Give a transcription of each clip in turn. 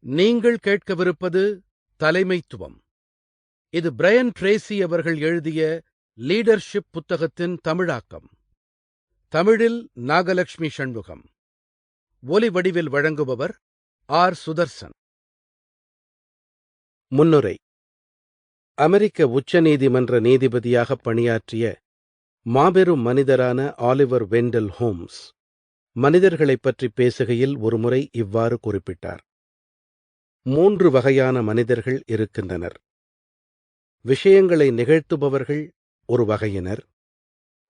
நீங்கள் கேட்கவிருப்பது தலைமைத்துவம். இது பிரையன் ட்ரேசி அவர்கள் எழுதிய லீடர்ஷிப் புத்தகத்தின் தமிழாக்கம். தமிழில் நாகலட்சுமி சண்முகம். ஒலி வடிவில் வழங்குபவர் ஆர். சுதர்சன். முன்னுரை. அமெரிக்க உச்சநீதிமன்ற நீதிபதியாக பணியாற்றிய மாபெரும் மனிதரான ஆலிவர் வெண்டல் ஹோம்ஸ் மனிதர்களைப் பற்றி பேசுகையில் ஒருமுறை இவ்வாறு குறிப்பிட்டார்: 3 வகையான மனிதர்கள் இருக்கின்றனர். விஷயங்களை நிகழ்த்துபவர்கள் ஒரு வகையினர்,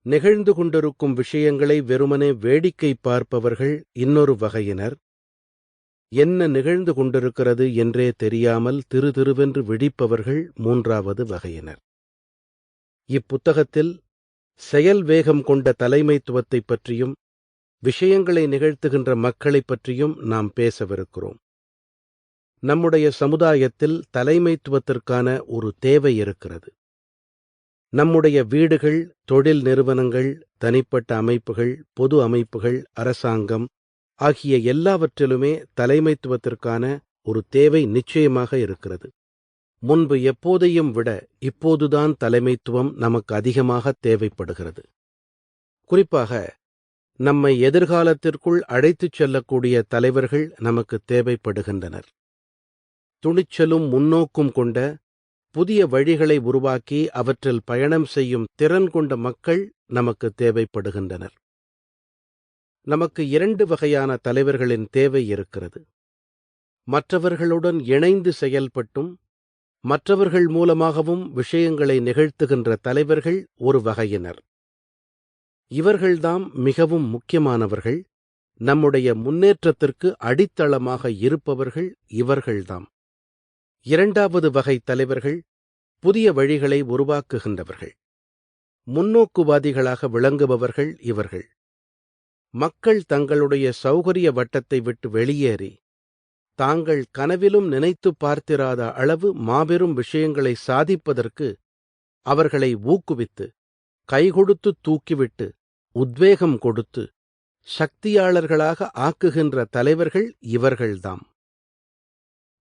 நிகழ்ந்து கொண்டிருக்கும் விஷயங்களை வெறுமனே வேடிக்கை பார்ப்பவர்கள் இன்னொரு வகையினர், என்ன நிகழ்ந்து கொண்டிருக்கிறது என்றே தெரியாமல் திருதிருவென்று விழிப்பவர்கள் 3வது வகையினர். இப்புத்தகத்தில் செயல் வேகம் கொண்ட தலைமைத்துவத்தைப் பற்றியும் விஷயங்களை நிகழ்த்துகின்ற மக்களைப் பற்றியும் நாம் பேசவிருக்கிறோம். நம்முடைய சமுதாயத்தில் தலைமைத்துவத்திற்கான ஒரு தேவை இருக்கிறது. நம்முடைய வீடுகள், தொழில் நிறுவனங்கள், தனிப்பட்ட அமைப்புகள், பொது அமைப்புகள், அரசாங்கம் ஆகிய எல்லாவற்றிலுமே தலைமைத்துவத்திற்கான ஒரு தேவை நிச்சயமாக இருக்கிறது. முன்பு எப்போதையும் விட இப்போதுதான் தலைமைத்துவம் நமக்கு அதிகமாக தேவைப்படுகிறது. குறிப்பாக நம்மை எதிர்காலத்திற்குள் அழைத்துச் செல்லக்கூடிய தலைவர்கள் நமக்கு தேவைப்படுகின்றனர். துணிச்சலும் முன்னோக்கும் கொண்ட புதிய வழிகளை உருவாக்கி அவற்றில் பயணம் செய்யும் திறன் கொண்ட மக்கள் நமக்கு தேவைப்படுகின்றனர். நமக்கு 2 வகையான தலைவர்களின் தேவை இருக்கிறது. மற்றவர்களுடன் இணைந்து செயல்பட்டும் மற்றவர்கள் மூலமாகவும் விஷயங்களை நிகழ்த்துகின்ற தலைவர்கள் ஒரு வகையினர். இவர்கள்தாம் மிகவும் முக்கியமானவர்கள். நம்முடைய முன்னேற்றத்திற்கு அடித்தளமாக இருப்பவர்கள் இவர்கள்தாம். 2வது வகை தலைவர்கள் புதிய வழிகளை உருவாக்குகின்றவர்கள், முன்னோக்குவாதிகளாக விளங்குபவர்கள் இவர்கள். மக்கள் தங்களுடைய சௌகரிய வட்டத்தை விட்டு வெளியேறி தாங்கள் கனவிலும் நினைத்துப் பார்த்திராத அளவு மாபெரும் விஷயங்களை சாதிப்பதற்கு அவர்களை ஊக்குவித்து, கைகொடுத்து தூக்கிவிட்டு, உத்வேகம் கொடுத்து சக்தியாளர்களாக ஆக்குகின்ற தலைவர்கள் இவர்கள்தாம்.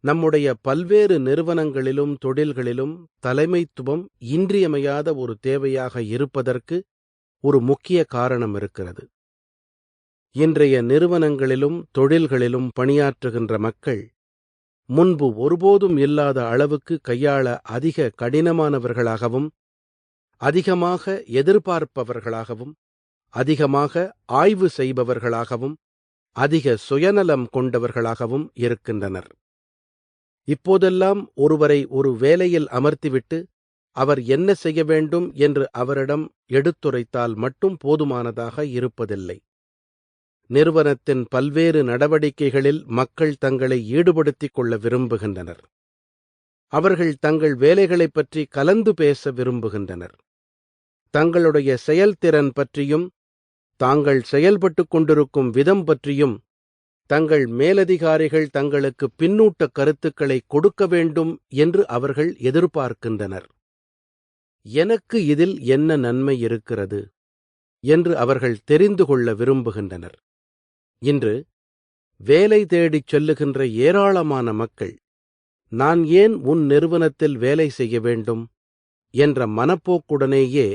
நம்முடைய பல்வேறு நிறுவனங்களிலும் தொழில்களிலும் தலைமைத்துவம் இன்றியமையாத ஒரு தேவையாக இருப்பதற்கு ஒரு முக்கிய காரணம் இருக்கிறது. இன்றைய நிறுவனங்களிலும் தொழில்களிலும் பணியாற்றுகின்ற மக்கள் முன்பு ஒருபோதும் இல்லாத அளவுக்கு கையாள அதிக கடினமானவர்களாகவும், அதிகமாக எதிர்பார்ப்பவர்களாகவும், அதிகமாக ஆய்வு செய்பவர்களாகவும், அதிக சுயநலம் கொண்டவர்களாகவும் இருக்கின்றனர். இப்போதெல்லாம் ஒருவரை ஒரு வேலையில் அமர்த்திவிட்டு அவர் என்ன செய்ய வேண்டும் என்று அவரிடம் எடுத்துரைத்தால் மட்டும் போதுமானதாக இருப்பதில்லை. நிறுவனத்தின் பல்வேறு நடவடிக்கைகளில் மக்கள் தங்களை ஈடுபடுத்திக் கொள்ள விரும்புகின்றனர். அவர்கள் தங்கள் வேலைகளைப் பற்றி கலந்து பேச விரும்புகின்றனர். தங்களுடைய செயல்திறன் பற்றியும் தாங்கள் செயல்பட்டுக் கொண்டிருக்கும் விதம் பற்றியும் தங்கள் மேலதிகாரிகள் தங்களுக்கு பின்னூட்ட கருத்துக்களை கொடுக்க வேண்டும் என்று அவர்கள் எதிர்பார்க்கின்றனர். எனக்கு இதில் என்ன நன்மை இருக்கிறது என்று அவர்கள் தெரிந்து கொள்ள விரும்புகின்றனர். இன்று வேலை தேடிச் செல்லுகின்ற ஏராளமான மக்கள், நான் ஏன் உன் நிறுவனத்தில் வேலை செய்ய வேண்டும் என்ற மனப்போக்குடனேயே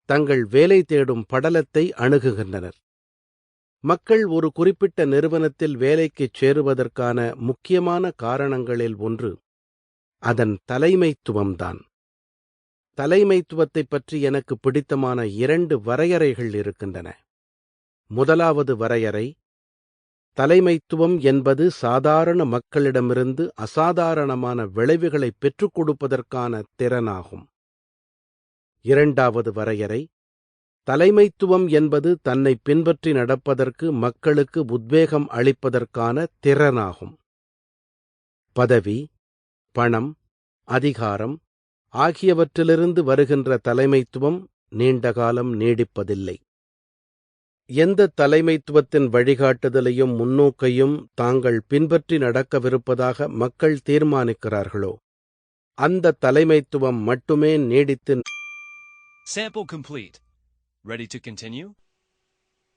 தங்கள் வேலை தேடும் படலத்தை அணுகுகின்றனர். மக்கள் ஒரு குறிப்பிட்ட நிறுவனத்தில் வேலைக்குச் சேருவதற்கான முக்கியமான காரணங்களில் ஒன்று அதன் தலைமைத்துவம்தான். தலைமைத்துவத்தைப் பற்றி எனக்கு பிடித்தமான 2 வரையறைகள் இருக்கின்றன. முதலாவது வரையறை, தலைமைத்துவம் என்பது சாதாரண மக்களிடமிருந்து அசாதாரணமான விளைவுகளை பெற்றுக் கொடுப்பதற்கான திறனாகும். 2வது வரையறை, தலைமைத்துவம் என்பது தன்னை பின்பற்றி நடப்பதற்கு மக்களுக்கு உத்வேகம் அளிப்பதற்கான திறனாகும். பதவி, பணம், அதிகாரம் ஆகியவற்றிலிருந்து வருகின்ற தலைமைத்துவம் நீண்டகாலம் நீடிப்பதில்லை. எந்த தலைமைத்துவத்தின் வழிகாட்டுதலையும் முன்னோக்கையும் தாங்கள் பின்பற்றி நடக்கவிருப்பதாக மக்கள் தீர்மானிக்கிறார்களோ அந்த தலைமைத்துவம் மட்டுமே நீடித்து. Sample complete. Ready to continue?